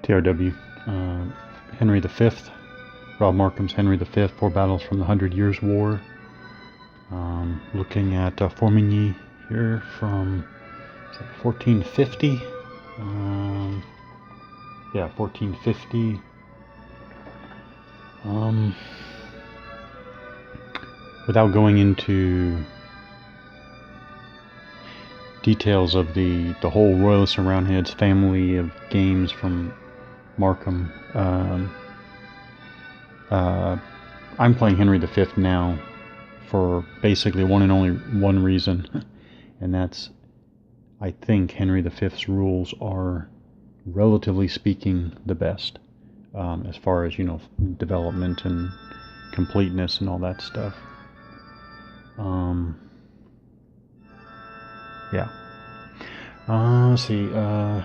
TRW, Henry V, Rob Markham's Henry V, 4 battles from the 100 Years' War. Looking at Formigny here from 1450. Yeah, 1450. Without going into details of the whole Royalists and Roundheads family of games from Markham, I'm playing Henry V now for basically one and only one reason, and that's I think Henry V's rules are, relatively speaking, the best, as far as, you know, development and completeness and all that stuff. Yeah. Let's see. Yeah,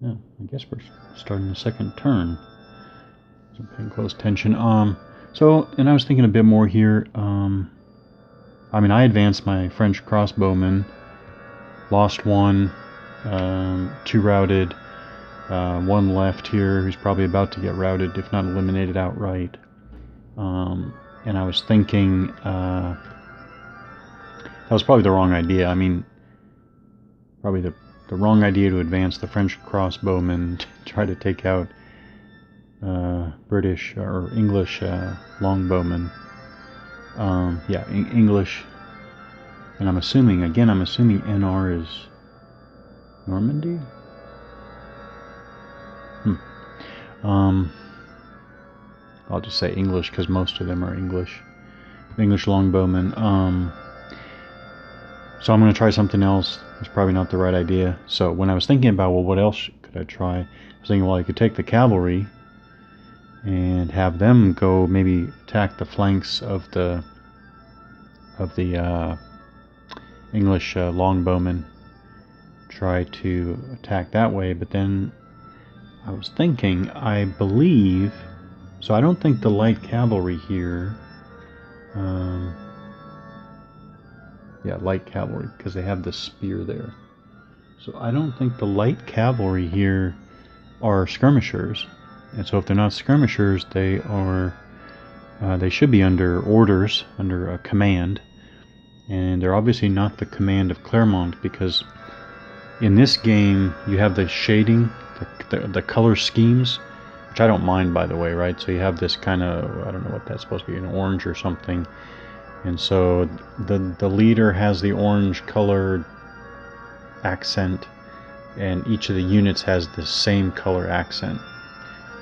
I guess we're starting the second turn. So I'm paying close attention. So, and I was thinking a bit more here. I mean, I advanced my French crossbowmen, lost one, 2 routed, 1 left here who's probably about to get routed, if not eliminated outright. And I was thinking that was probably the wrong idea. I mean, probably the wrong idea to advance the French crossbowmen to try to take out British or English longbowmen. Yeah, English. And I'm assuming NR is Normandy? I'll just say English because most of them are English longbowmen. So I'm going to try something else. It's probably not the right idea. So when I was thinking about, well, what else could I try? I was thinking, well, I could take the cavalry and have them go maybe attack the flanks of the English longbowmen, try to attack that way. But then I was thinking, I believe, so I don't think the light cavalry here, yeah, light cavalry, because they have the spear there. So I don't think the light cavalry here are skirmishers. And so if they're not skirmishers, they are, they should be under orders, under a command. And they're obviously not the command of Claremont, because in this game you have the shading, the color schemes, which I don't mind, by the way, right? So you have this kind of, I don't know what that's supposed to be, an orange or something. And so the leader has the orange color accent, and each of the units has the same color accent,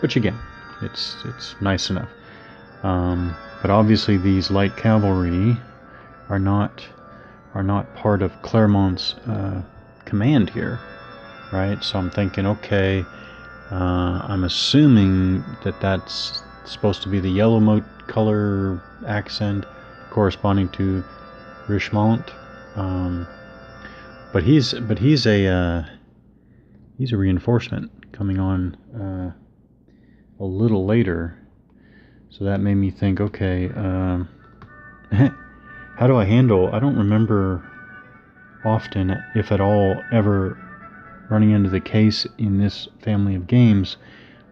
which again, it's nice enough. But obviously these light cavalry are not part of Claremont's command here, right? So I'm thinking, okay, I'm assuming that that's supposed to be the yellow color accent corresponding to Richemont, but he's a reinforcement coming on a little later, so that made me think, okay, how do I handle? I don't remember often, if at all, ever running into the case in this family of games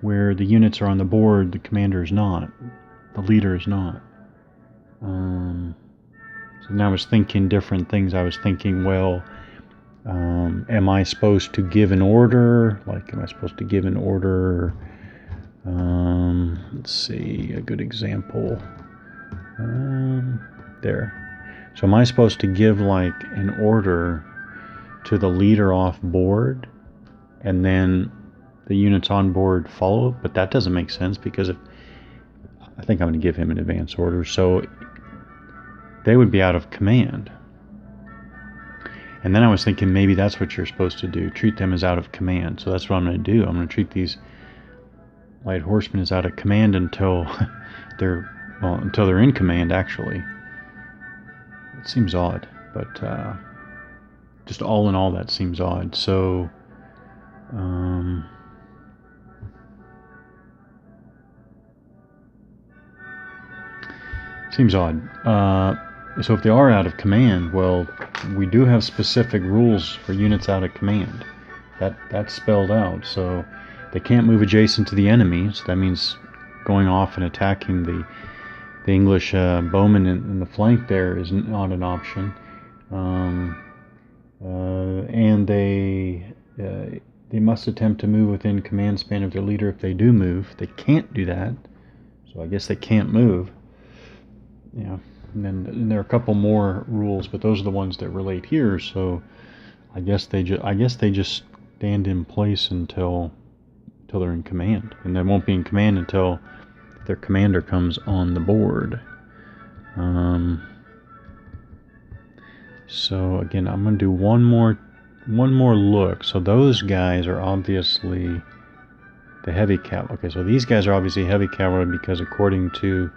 where the units are on the board, the commander is not, the leader is not. So now I was thinking different things. I was thinking, well, am I supposed to give an order? Like, am I supposed to give an order? Let's see, a good example. There. So am I supposed to give like an order to the leader off board, and then the units on board follow? But that doesn't make sense, because if I think I'm going to give him an advance order, so they would be out of command. And then I was thinking maybe that's what you're supposed to do, treat them as out of command. So that's what I'm going to do. I'm going to treat these light horsemen as out of command until until they're in command, actually. It seems odd, but just all in all, that seems odd. So seems odd. So if they are out of command, well, we do have specific rules for units out of command. That's spelled out. So They can't move adjacent to the enemy, so that means going off and attacking the English bowmen in the flank there is not an option. And they must attempt to move within command span of their leader. If they do move, they can't do that. So I guess they can't move. Yeah. And there are a couple more rules, but those are the ones that relate here. So I guess they just stand in place until they're in command, and they won't be in command until their commander comes on the board. So again, I'm going to do one more look. So those guys are obviously the heavy cavalry. Okay, so these guys are obviously heavy cavalry because according to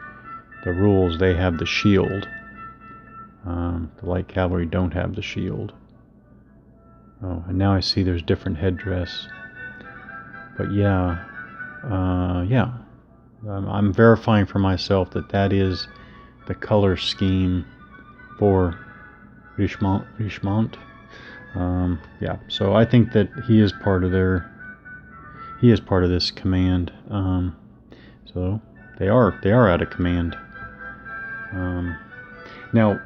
the rules, they have the shield. The light cavalry don't have the shield. Oh, and now I see there's different headdress. But yeah, I'm verifying for myself that is the color scheme for Richemont. Yeah, so I think that he is part of this command. So they are out of command. Now,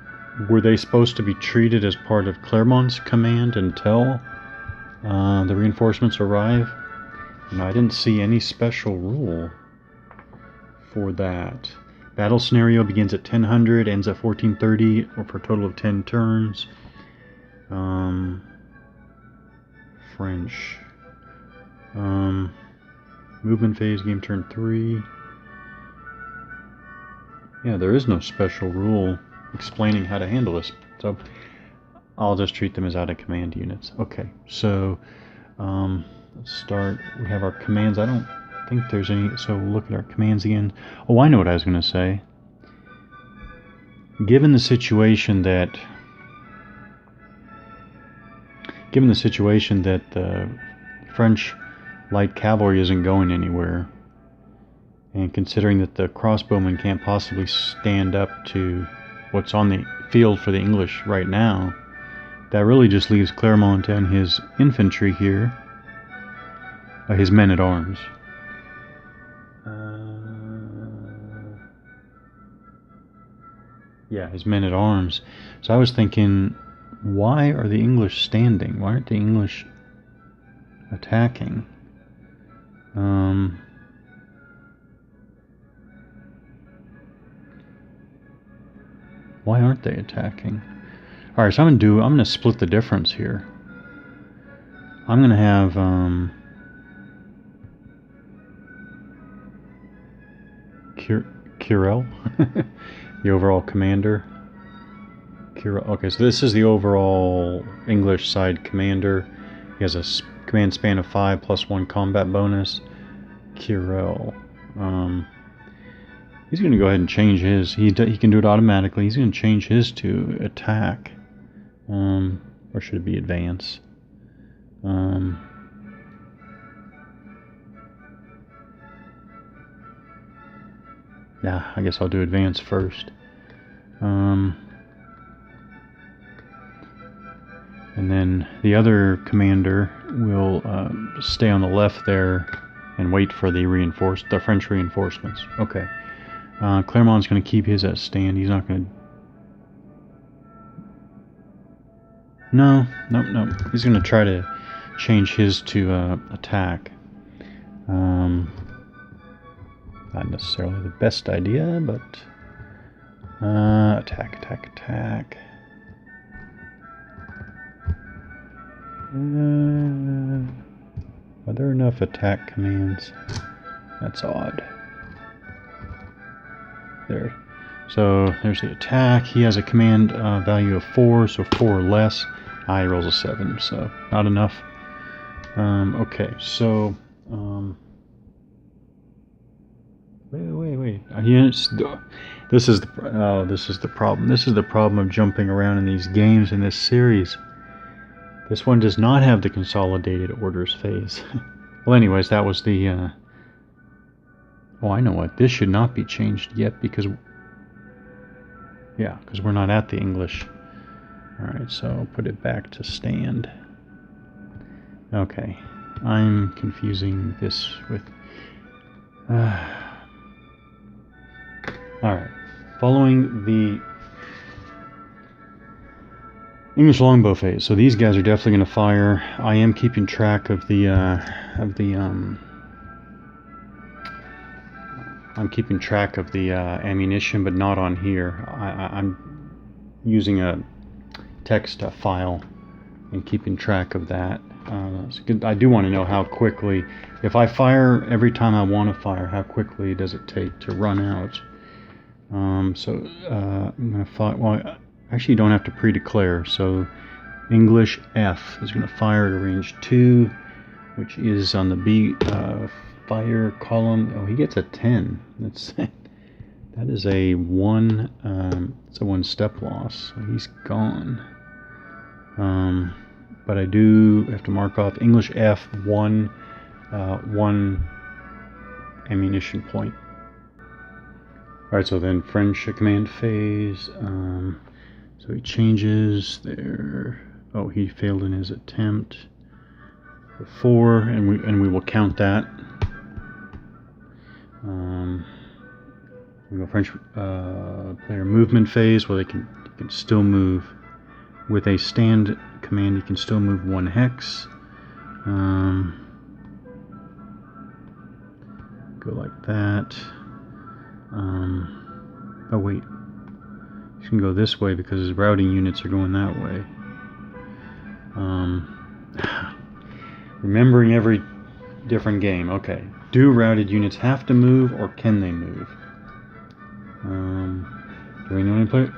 were they supposed to be treated as part of Clermont's command until the reinforcements arrive? No, I didn't see any special rule for that. Battle scenario begins at 1000, ends at 1430, or for a total of 10 turns. French. Movement phase, game turn 3. Yeah, there is no special rule explaining how to handle this, so I'll just treat them as out of command units. Okay, so let's start. We have our commands. I don't think there's any, so we'll look at our commands again. Oh, I know what I was going to say. Given the situation that the French light cavalry isn't going anywhere, and considering that the crossbowmen can't possibly stand up to what's on the field for the English right now, that really just leaves Clermont and his infantry here, his men-at-arms. Yeah, his men-at-arms. So I was thinking, why are the English standing? Why aren't the English attacking? Why aren't they attacking? Alright, so I'm gonna split the difference here. I'm gonna have Curel, the overall commander. Okay, so this is the overall English side commander. He has a command span of 5 plus 1 combat bonus. Curel. He's going to go ahead and change his. He can do it automatically. He's going to change his to attack. Or should it be advance? Yeah, I guess I'll do advance first. And then the other commander will stay on the left there and wait for the French reinforcements. Okay. Clermont's going to keep his at stand. He's not going to... No. He's going to try to change his to attack. Not necessarily the best idea, but... attack. Are there enough attack commands? That's odd. There. So there's the attack. He has a command value of 4, so 4 or less. He rolls a 7, so not enough. Okay, so wait. This is the problem. This is the problem of jumping around in these games in this series. This one does not have the consolidated orders phase. Well, anyways, that was the... Oh, I know what. This should not be changed yet because... Yeah, because we're not at the English. Alright, so I'll put it back to stand. Okay. I'm confusing this with... Alright. Following the English longbow phase. So these guys are definitely going to fire. I am keeping track of the I'm keeping track of the ammunition, but not on here. I'm using a text file and keeping track of that. I do want to know how quickly, if I fire every time I want to fire, how quickly does it take to run out? I'm going to fire. Well, actually, you don't have to pre-declare. So English F is going to fire at range 2, which is on the B fire column. Oh, he gets a 10. That is a one. It's a 1-step loss. So he's gone. But I do have to mark off English F 1 ammunition point. Alright, so then French command phase. So he changes there. Oh, he failed in his attempt. 4, and we will count that. We go French player movement phase, where they can still move with a stand command. You can still move 1 hex. Go like that. Oh wait, he's gonna go this way because his routing units are going that way. Remembering every different game. Okay, do routed units have to move, or can they move? During the only player.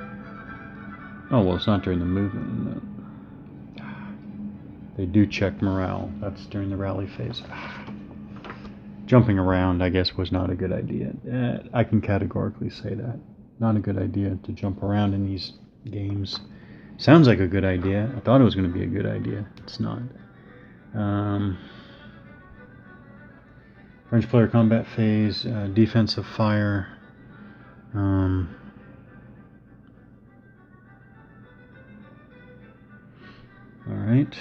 Oh well, it's not during the movement. They do check morale. That's during the rally phase. Jumping around, I guess, was not a good idea. I can categorically say that. Not a good idea to jump around in these games. Sounds like a good idea. I thought it was going to be a good idea. It's not. French player combat phase, defensive fire. Alright.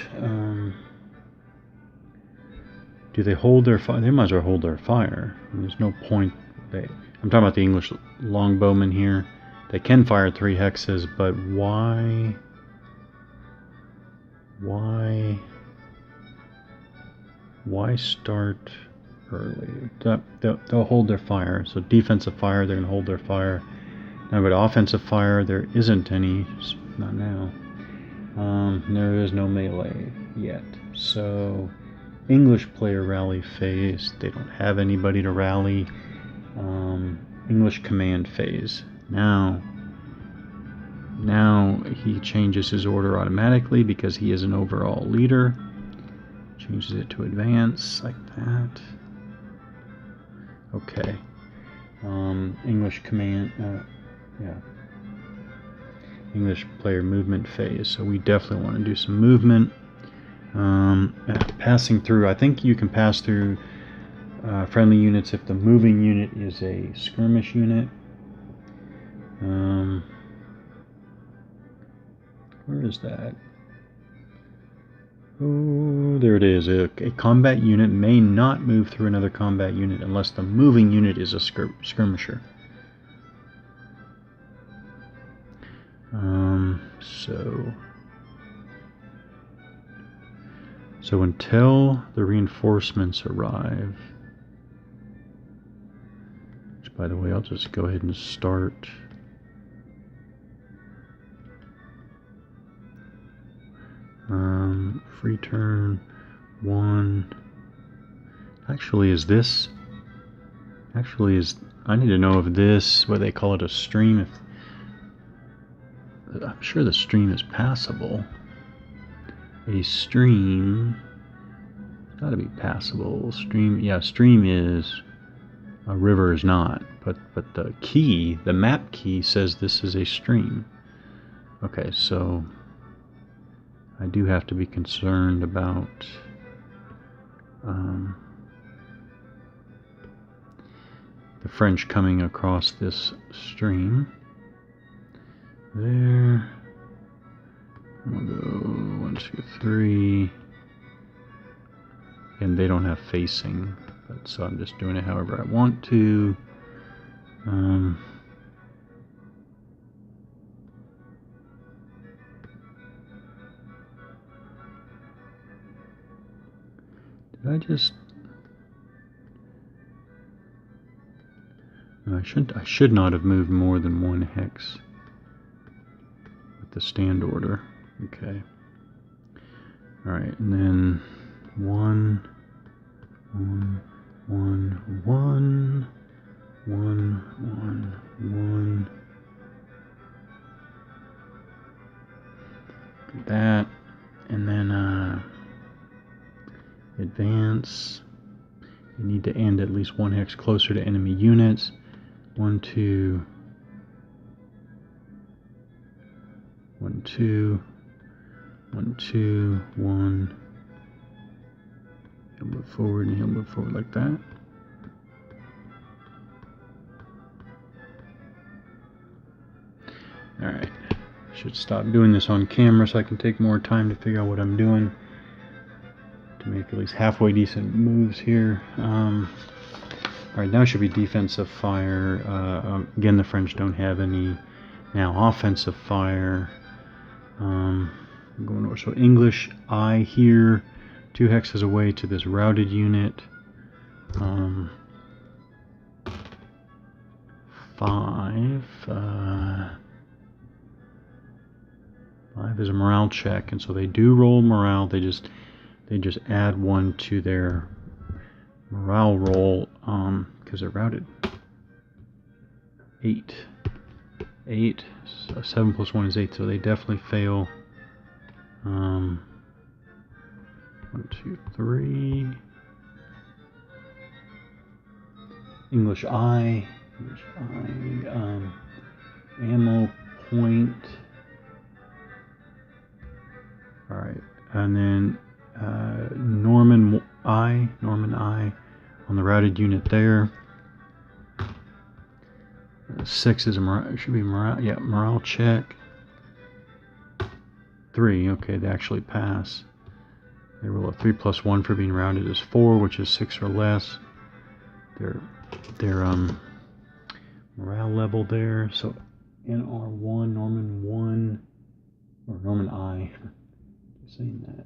Do they hold their fire? They might as well hold their fire. There's no point. I'm talking about the English longbowmen here. They can fire 3 hexes, but why? Why start early? They'll hold their fire. So defensive fire, they're going to hold their fire. Now, but offensive fire, there isn't any. Not now. There is no melee yet. So English player rally phase, they don't have anybody to rally. English command phase. Now he changes his order automatically because he is an overall leader. Changes it to advance like that. Okay. English command. English player movement phase. So we definitely want to do some movement. Passing through. I think you can pass through friendly units if the moving unit is a skirmish unit. Where is that? Oh, there it is. A combat unit may not move through another combat unit unless the moving unit is a skirmisher. So until the reinforcements arrive, which, by the way, I'll just go ahead and start. Free turn 1. Actually, I need to know if this, what they call it, a stream. I'm sure the stream is passable. A stream, gotta be passable. Stream is. A river is not. But the key, the map key, says this is a stream. Okay, so I do have to be concerned about the French coming across this stream. There. I'm gonna go 1, 2, 3. and they don't have facing, but so I'm just doing it however I want to. Did I just? No, I should not have moved more than one hex with the stand order. Okay. All right, and then 1, 1, 1, 1, 1, 1, 1. That, and then advance. You need to end at least one hex closer to enemy units. 1, 2, 1, 2, 1, 2, 1. He'll move forward and he'll move forward like that. Alright, should stop doing this on camera so I can take more time to figure out what I'm doing to make at least halfway decent moves here. Alright, now should be defensive fire. Again, the French don't have any. Now offensive fire. I'm going over. So English I here, 2 hexes away to this routed unit. 5. 5 is a morale check, and so they do roll morale. They just add 1 to their morale roll because they're routed. 8. 8. So 7 plus 1 is 8, so they definitely fail. 1, 2, 3. English I. Ammo point. Alright, and then Norman I on the routed unit there. 6 is a morale, should be morale, yeah, morale check. 3, okay, they actually pass. They roll a 3 plus 1 for being rounded is 4, which is 6 or less. Their morale level there. So NR1, Norman 1, or Norman I. Keep saying that.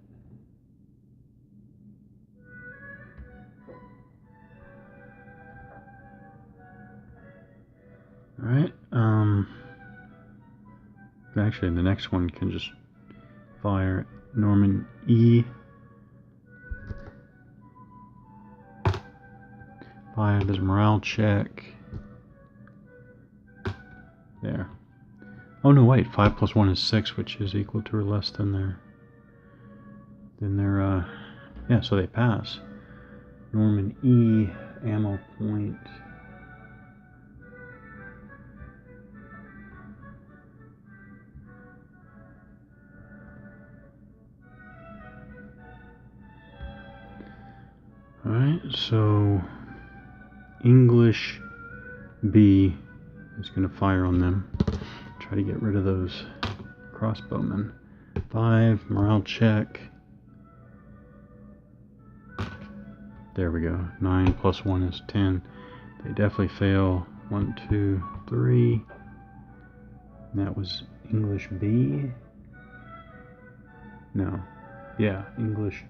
All right. Actually, the next one can just fire Norman E. 5 is morale check. There. Oh no, wait. 5 plus 1 is 6, which is equal to or less than their. Yeah. So they pass. Norman E. Ammo point. All right. So English B is going to fire on them. Try to get rid of those crossbowmen. 5, morale check. There we go. 9 plus 1 is 10. They definitely fail. 1, 2, 3. And that was English B. No. Yeah, English.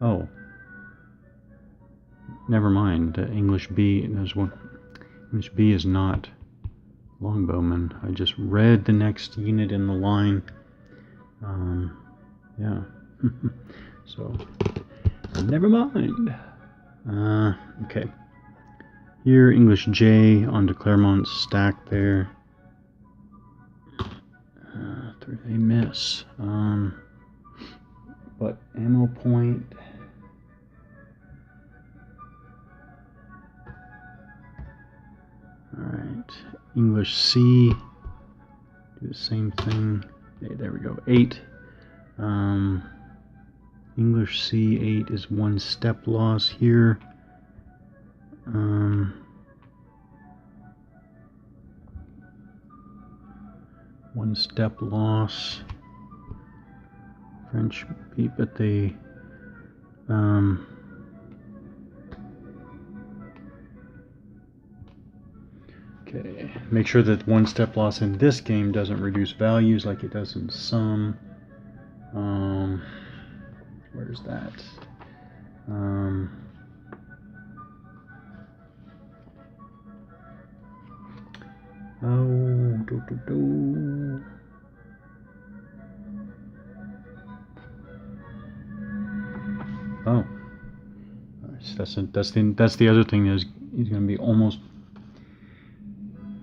Oh. Never mind. English B. There's one. English B is not longbowman. I just read the next unit in the line. Yeah. So, never mind. Okay. Here, English J onto Claremont's stack there. 3, they miss. But ammo point. Alright. English C. Do the same thing. Okay, there we go. 8. English C8 is 1 step loss here. 1 step loss. French beat, but they okay, make sure that one step loss in this game doesn't reduce values like it does in some. Where's that? Oh, that's the other thing is he's going to be almost.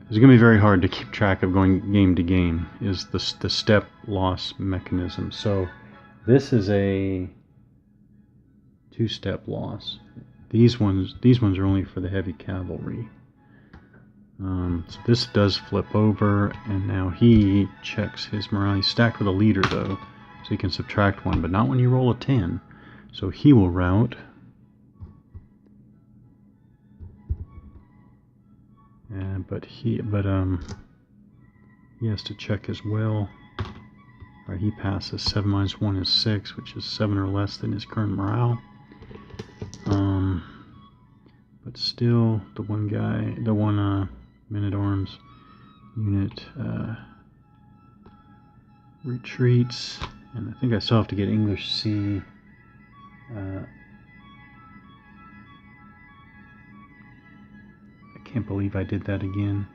It's going to be very hard to keep track of going game to game. Is the step loss mechanism? So this is a 2-step loss. These ones are only for the heavy cavalry. So this does flip over, and now he checks his morale. He's stacked with a leader though, so he can subtract 1, but not when you roll a 10. So he will rout. But he has to check as well. Alright, he passes. 7 minus 1 is 6, which is 7 or less than his current morale. But still, the one men-at-arms unit retreats, and I think I still have to get English C. I can't believe I did that again.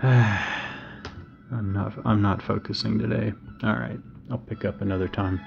I'm not focusing today. All right, I'll pick up another time.